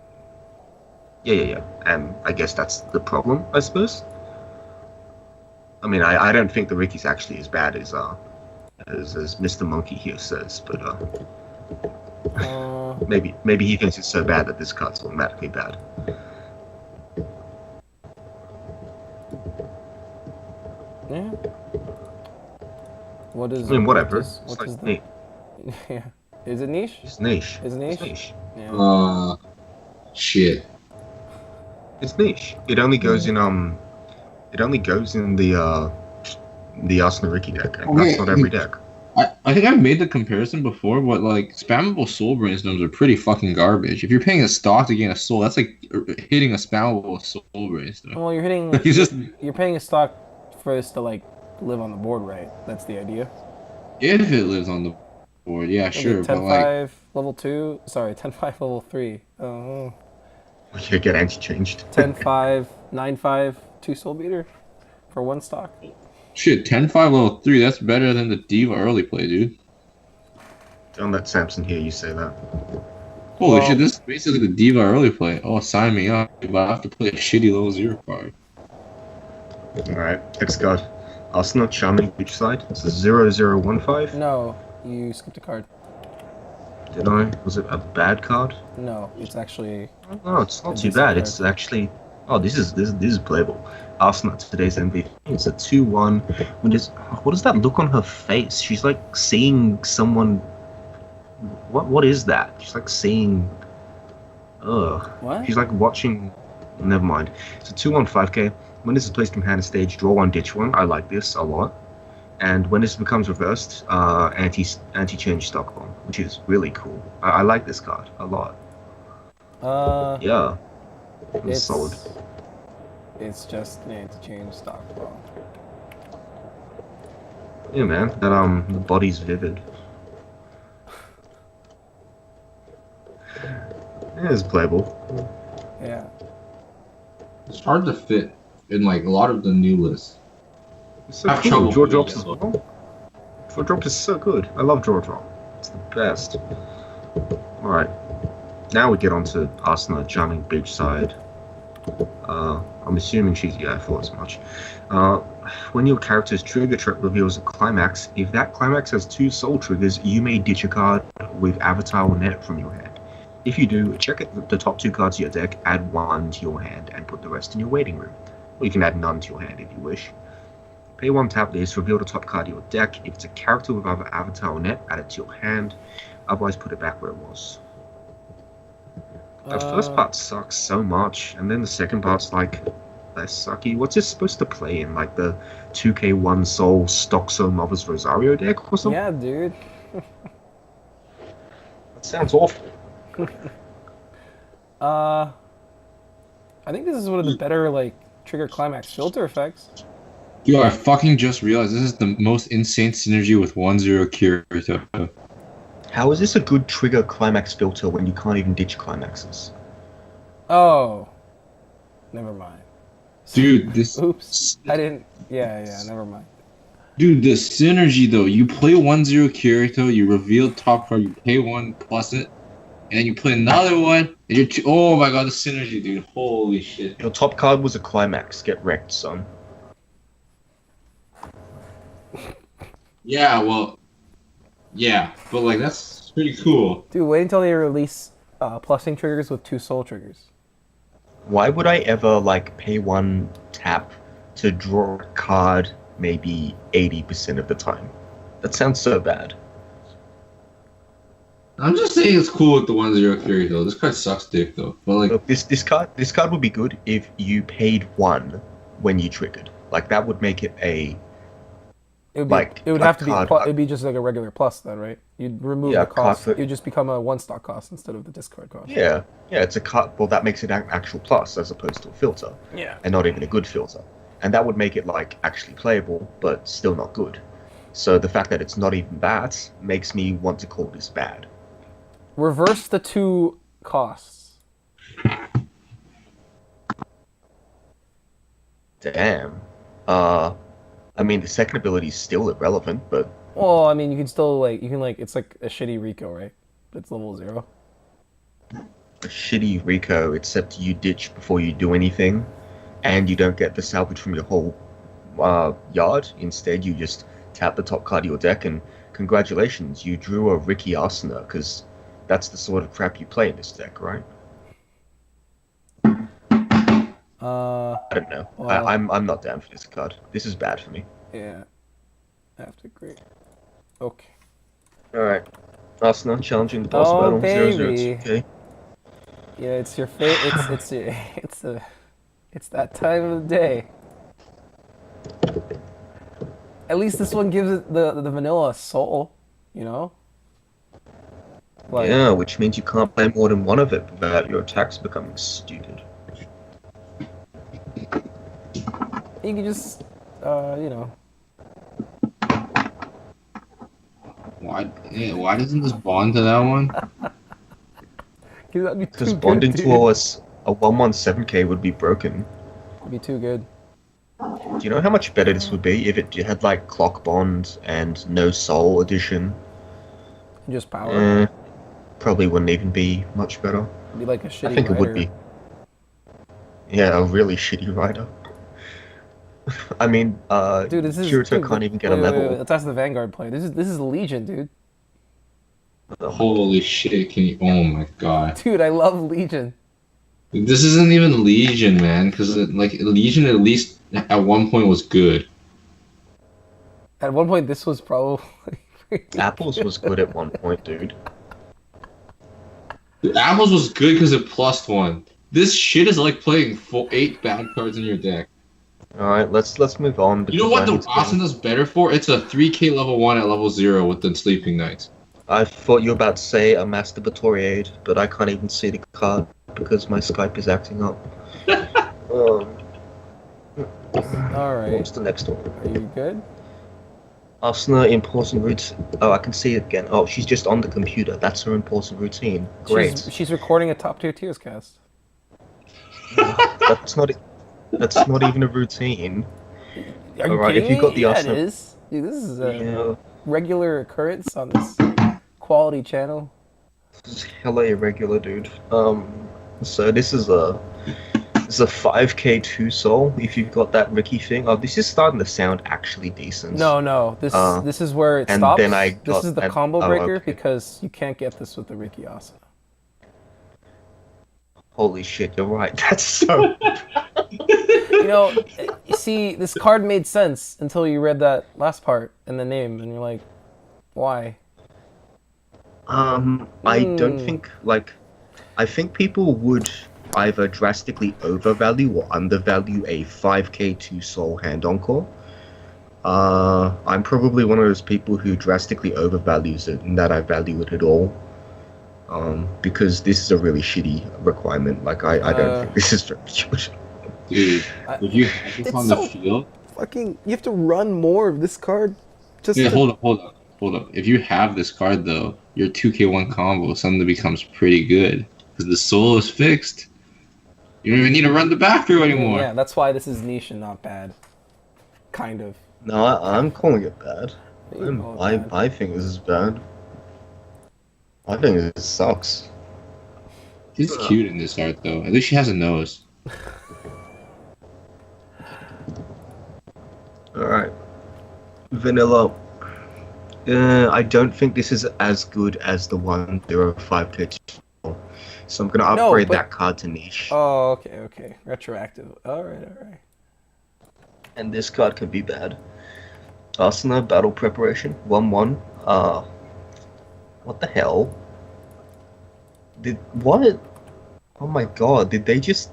Yeah. And I guess that's the problem, I suppose. I mean, I don't think the Ricky's actually as bad as Mr. Monkey here says, but maybe he thinks it's so bad that this card's automatically bad. Yeah. What is? I mean, whatever. What is like the? Yeah. Is it niche? It's niche. Is it niche? It's niche. Yeah. Shit. It's niche. It only goes in It only goes in the Asuna Ricky deck. And that's not every deck. I think I've made the comparison before, but like spammable soul brainstorms are pretty fucking garbage. If you're paying a stock to gain a soul, that's like hitting a spammable soul brainstorm. Well, you're hitting. You're paying a stock for this to like live on the board, right? That's the idea. If it lives on the board, yeah, Okay, sure. 10-5 but like level 2. Sorry, 10-5 level 3. Oh. You get anti-changed. 10-5, 9-5, 2 soul beater for 1 stock. shit, 10-5 level 3, that's better than the Diva early play, dude. Don't let Samson hear you say that. Holy shit, this is basically the Diva early play. Oh, sign me up, but I have to play a shitty level 0 card. Alright, next card. Asuna Charming Beach Side. It's a 0015. No, you skipped a card. Did I? Was it a bad card? No, it's actually. No, it's not A too decent bad. card. It's actually. Oh, this is playable. Asuna, today's MVP. It's a 2/1. What does that look on her face? She's like seeing someone. What is that? She's like seeing. Ugh. What? She's like watching. Never mind. It's a 2/1/5k. When this is placed from hand to stage, draw 1, ditch 1. I like this a lot. And when this becomes reversed, anti-change stock bomb, which is really cool. I like this card a lot. Yeah. It's solid. It's just an anti-change stock bomb. Yeah, man. That the body's vivid. It's playable. Yeah. It's hard to fit in like a lot of the new lists. It's so I have cool. trouble Draw with drops as yellow. well. Draw drop is so good. I love draw drop. It's the best. Alright. Now we get on to Asuna jamming beachside. I'm assuming she's, yeah, I thought as much. When your character's trigger trick reveals a climax, if that climax has 2 soul triggers, you may ditch a card with Avatar or Net from your hand. If you do, check the top 2 cards of your deck, add 1 to your hand, and put the rest in your waiting room. Or you can add none to your hand if you wish. Pay 1, tap this, reveal the top card of your deck. If it's a character with either Avatar or Net, add it to your hand. Otherwise, put it back where it was. The first part sucks so much, and then the second part's like less sucky. What's this supposed to play in? Like the 2K1 Soul Stock So Mother's Rosario deck or something? Yeah, dude. That sounds awful. I think this is one of the better like trigger climax filter effects. Yo, I fucking just realized this is the most insane synergy with 1-0 Kirito. How is this a good trigger climax filter when you can't even ditch climaxes? Oh. Never mind. Dude, this. Oops. I didn't. Yeah, never mind. Dude, the synergy though. You play 1-0 Kirito, you reveal top card, you pay 1 plus it, and then you play another one, and you're oh my god, the synergy, dude. Holy shit. Your top card was a climax. Get wrecked, son. Yeah, well. Yeah, but like that's pretty cool. Dude, wait until they release plussing triggers with 2 soul triggers. Why would I ever like pay 1 tap to draw a card maybe 80% of the time? That sounds so bad. I'm just saying it's cool with the 1-0 Kirito. This card sucks dick though. But like Look, this card would be good if you paid 1 when you triggered. Like that would make it a It would be, like it would a have to be card- it'd be just like a regular plus then, right? You'd remove Yeah, the cost. card- You'd just become a 1 stock cost instead of the discard cost. yeah, it's a card. Well, that makes it an actual plus as opposed to a filter, Yeah. and not even a good filter. And that would make it like actually playable, but still not good. So the fact that it's not even that makes me want to call this bad. Reverse the 2 costs. Damn. I mean, the second ability is still irrelevant, but Well, I mean, you can still like it's like a shitty Rico, right? It's level 0. a shitty Rico, except you ditch before you do anything, and you don't get the salvage from your whole yard. Instead, you just tap the top card of your deck, and congratulations, you drew a Ricky Asuna, because that's the sort of crap you play in this deck, right? I don't know. Well- I'm not down for this card. This is bad for me. Yeah. I have to agree. Okay. Alright. Asuna challenging the boss Oh, battle. baby. 002. Yeah, it's your it's that time of the day. At least this one gives it the vanilla soul, you know? Like, Yeah, which means you can't play more than one of it without your attacks becoming stupid. you can just you know. why doesn't this bond to that one? That'd be too Because good, bonding dude. to a 117k would be broken. It'd be too good. Do you know how much better this would be if it had like clock bond and no soul addition? Just power. Probably wouldn't even be much better. It'd be like a shitty I think it would rider. be. Yeah, a really shitty rider. I mean, Dude, this is Kirito dude, can't even get a wait, level. Let's ask the Vanguard player. This is Legion, dude. Holy shit! Can you? Oh my god! Dude, I love Legion. This isn't even Legion, man. Because like Legion, at least at one point was good. At one point, this was probably. Apples was good at one point, dude. The Apples was good because it plus 1. This shit is like playing 8 bad cards in your deck. Alright, let's move on. You know because what I the need to go. Asuna's better for? It's a 3k level 1 at level 0 with the Sleeping Knights. I thought you were about to say a masturbatory aid, but I can't even see the card because my Skype is acting up. All right. What's the next one? Are you good? Asuna important routine. Oh, I can see it again. Oh, she's just on the computer. That's her important routine. Great. She's recording a top tier tiers cast. That's not. That's not even a routine. Are you Alright, kidding if you got me? the Yeah, it Asuna, is. Dude, this is a yeah, regular occurrence on this quality channel. this is hella irregular, dude. So this is a 5k 2 soul. If you've got that Ricky thing, oh, this is starting to sound actually decent. No. Uh, This is where it and stops. then I This got is the an- combo oh, breaker okay. because you can't get this with the Ricky Asuna. Holy shit, you're right. That's so. You know, you see, this card made sense until you read that last part in the name, and you're like, why? I don't think I think people would either drastically overvalue or undervalue a 5k 2 soul hand encore. I'm probably one of those people who drastically overvalues it, and that I value it at all. Because this is a really shitty requirement. Like I don't think this is very good. Dude, if you have this It's on the so- field, Fucking, you have to run more of this card. Just yeah, to- hold up. If you have this card though, your 2k1 combo suddenly becomes pretty good because the soul is fixed. You don't even need to run the back row anymore. Yeah, that's why this is niche and not bad. Kind of. No, I'm calling it bad. You call it bad. I think this is bad. I think this sucks. She's cute in this art though. At least she has a nose. Alright. Vanilla. I don't think this is as good as the 105k. So I'm gonna No, upgrade but- that card to niche. Oh, okay. Retroactive. Alright. And this card can be bad. Asuna Battle Preparation 1/1. What the hell? What? Oh my god, did they just...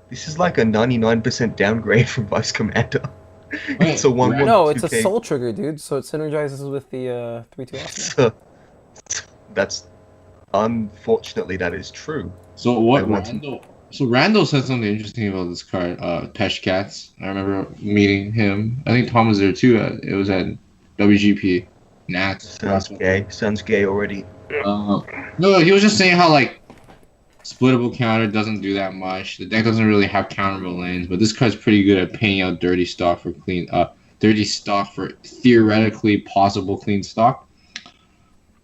This is like a 99% downgrade from Vice Commander. It's a 1/1. No, it's a 2K. soul trigger, dude, so it synergizes with the 3/2 Asuna. That's... Unfortunately, that is true. So what I want to- Randall? So Randall said something interesting about this card, Pesh Cats. I remember meeting him. I think Tom was there too. It was at WGP. Nats. Sounds gay. Sounds gay already. No, he was just saying how like splittable counter doesn't do that much. The deck doesn't really have counterable lanes, but this card's pretty good at paying out dirty stock for dirty stock for theoretically possible clean stock.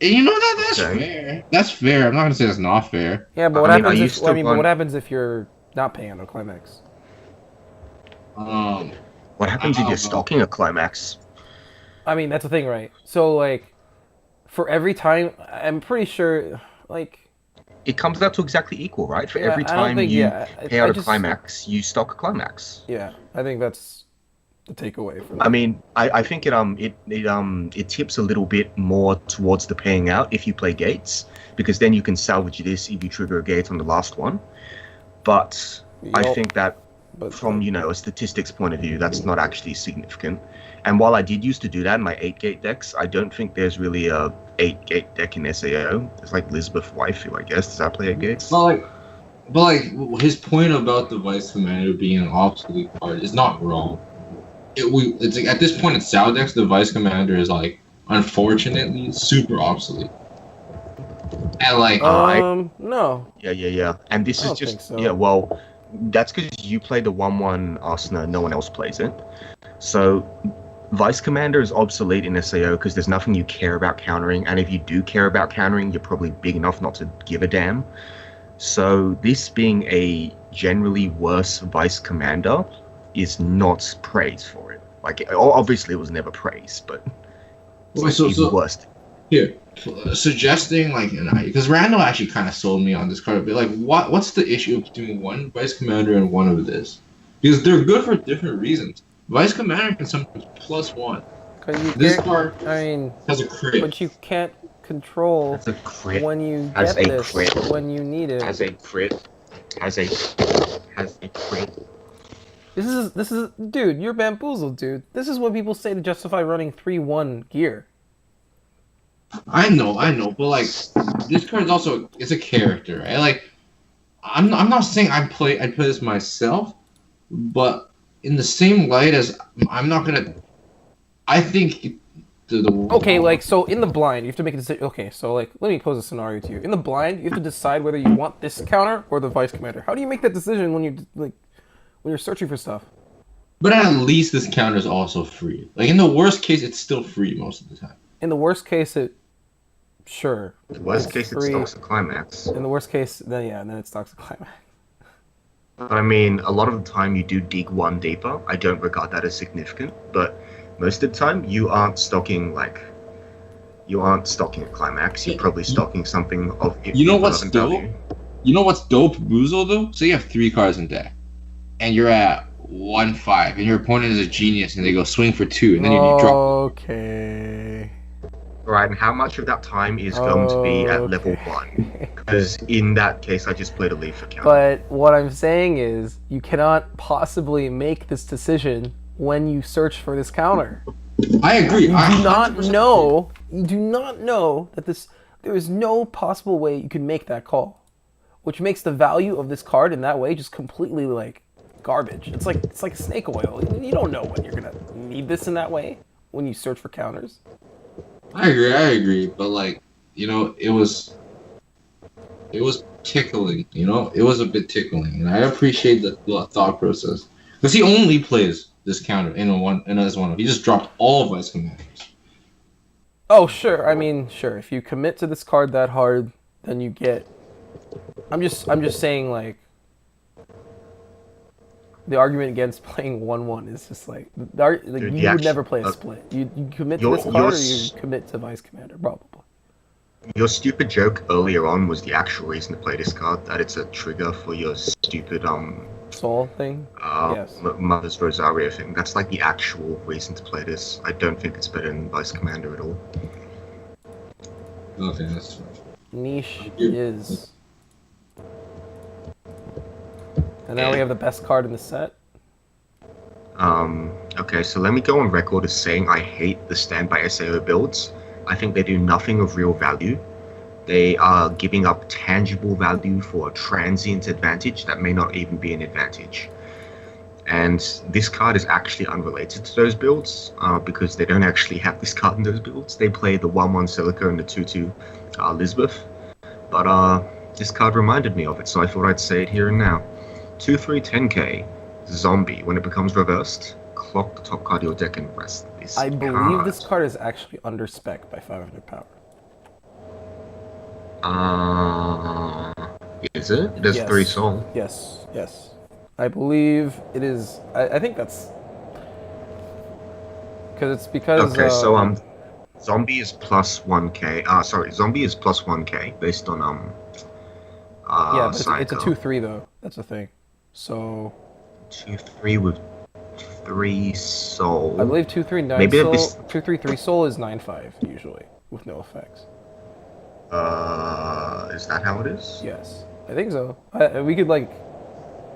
And you know that's Okay. fair. That's fair. I'm not gonna say that's not fair. Yeah, but I what mean, I happens used if to but run- what happens if you're not paying out a climax? What happens if I you're don't know. stalking a climax? I mean, that's the thing, right? So like, for every time, I'm pretty sure, like, It comes out to exactly equal, right? For Yeah, every I don't time think- you yeah, pay I out a just- climax, you stock a climax. yeah, I think that's the takeaway from. I mean, I think it tips a little bit more towards the paying out if you play gates, because then you can salvage this if you trigger a gate on the last one. But I Yup. think that But from a statistics point of view, that's not actually significant. And while I did used to do that in my 8-gate decks, I don't think there's really a 8-gate deck in SAO. It's like Lisbeth Waifu, I guess. Does that play 8 gates? But his point about the Vice Commander being an obsolete card is not wrong. It's like at this point in SAO decks, the Vice Commander is like unfortunately super obsolete. And like no. Yeah. And this I is don't just think so. yeah. Well, that's because you play the 1/1 Asuna. No one else plays it. So Vice Commander is obsolete in SAO because there's nothing you care about countering, and if you do care about countering, you're probably big enough not to give a damn. So this being a generally worse Vice Commander is not praise for it. Like obviously it was never praise, but it's Okay, like even worse. here, suggesting like, because Randall actually kind of sold me on this card a bit. Like, what's the issue between one Vice Commander and one of this? Because they're good for different reasons. Vice Commander can sometimes +1. This card I mean, has a crit. but you can't control That's a crit. when you Has get a this, crit. when you need it. Has a crit. Has a crit. This is, dude, you're bamboozled, dude. This is what people say to justify running 3/1 gear. I know, but like, this card's also it's a character, right? Like, I'm not saying I'd play this myself, but in the same light as I'm not gonna I think Okay, like, so in the blind, you have to make a decision. Okay, so, like, let me pose a scenario to you. In the blind, you have to decide whether you want this counter or the vice commander. How do you make that decision when you're searching for stuff? But at least this counter is also free. Like in the worst case, it's still free most of the time. In the worst case, sure. The worst it's case, free. it stocks the climax. In the worst case, then it stocks the climax. But I mean, a lot of the time you do dig one deeper. I don't regard that as significant, but most of the time you aren't stocking a climax. You're probably stocking something of You know what's relevant dope? value. You know what's dope, Boozle, though? So you have 3 cards in deck, and you're at 1-5, and your opponent is a genius, and they go swing for 2, and then you drop. Okay. Right, and how much of that time is going to be at level 1? Because in that case, I just played a leaf for counter. But what I'm saying is, you cannot possibly make this decision when you search for this counter. I agree. You do not know that there is no possible way you can make that call, which makes the value of this card in that way just completely like garbage. It's like snake oil. You don't know when you're gonna need this in that way when you search for counters. I agree. But like, you know, it was tickling. You know, it was a bit tickling, and I appreciate the thought process because he only plays this counter as one. He just dropped all of Vice Commanders. Oh sure, I mean sure. If you commit to this card that hard, then you get. I'm just saying like. The argument against playing 1/1 is just like, you would never play a split. You commit to this card or you commit to Vice Commander, probably. Your stupid joke earlier on was the actual reason to play this card, that it's a trigger for your stupid Soul thing? Yes. Mother's Rosario thing. That's like the actual reason to play this. I don't think it's better than Vice Commander at all. Okay, that's fine. Niche is... And now we have the best card in the set. Okay, so let me go on record as saying I hate the standby SAO builds. I think they do nothing of real value. They are giving up tangible value for a transient advantage that may not even be an advantage. And this card is actually unrelated to those builds, because they don't actually have this card in those builds. They play the 1/1 Silica and the 2/2 Elizabeth. But this card reminded me of it, so I thought I'd say it here and now. 2/3 10k zombie. When it becomes reversed, clock the top card of your deck and rest this I believe this card is actually under spec by 500 power. Is it? There's 3 soul. Yes. I believe it is. I think that's because. Okay, so zombie is plus 1k. Zombie is plus 1k based on yeah, but it's a 2/3 though. That's the thing. So 2/3 with 3 soul. I believe 2/3 9 Maybe soul. 2/3 3 soul is 9/5 usually with no effects. Is that how it is? Yes, I think so. We could like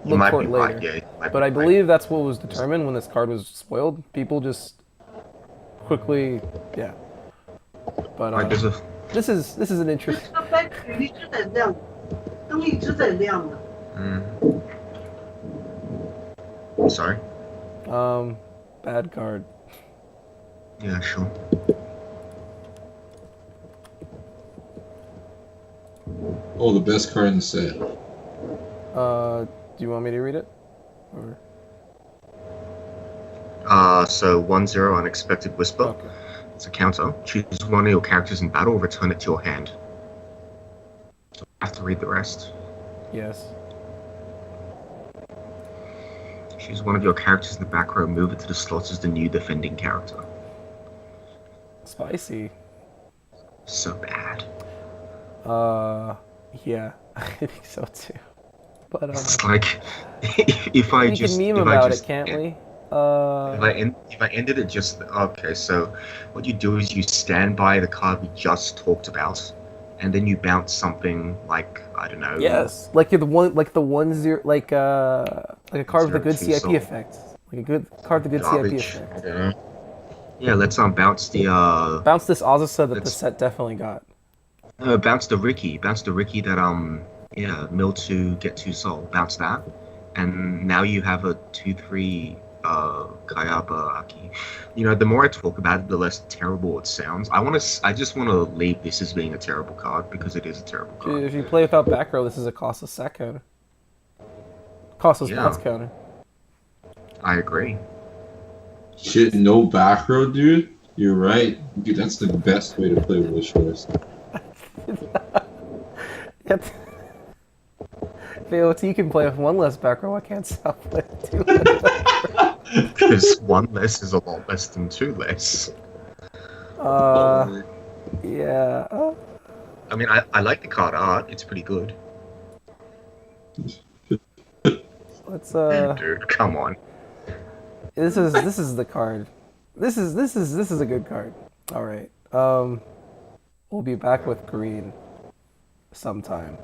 You look might for be it right, later. yeah. But I believe that's what was determined when this card was spoiled. People just quickly, yeah. But Right, there's a this is an interesting. 这个 battery 一直在亮，灯一直在亮的。Sorry. Bad card. Yeah, sure. Oh, the best card in the set. Do you want me to read it? Or... So 1/0 Unexpected Whisper. Okay. It's a counter. Choose one of your characters in battle, return it to your hand. So I have to read the rest. Yes. Choose one of your characters in the back row, move it to the slots as the new defending character. Spicy. So bad. Yeah, I think so too. But It's like if I we just can meme if I about just it, can't we? If I ended it just okay, so what you do is you stand by the card we just talked about, and then you bounce something like, I don't know. Yes, like the 1/0, like a card with a good 1/02 CIP soul. effect, like a good card with a good Garbage. CIP effect. I don't know. Yeah, let's bounce the Bounce this Azusa that the Let's- set definitely got. bounce the Ricky that mill 2 get 2 soul, bounce that, and now you have a 2/3 Kayaba Aki. You know, the more I talk about it, the less terrible it sounds. I just want to leave this as being a terrible card because it is a terrible Dude, card. if you play without back row, this is a costless sack counter. Costless Yeah. bounce counter. I agree. Shit, no back row, dude. You're right, dude. That's the best way to play wish list. Yep. VOT can play with one less back row. I can't stop playing two less back row. Because one less is a lot less than two less. Yeah. I mean, I like the card art. It's pretty good. Let's Dude, come on. This is the card. This is a good card. All right. We'll be back with green sometime.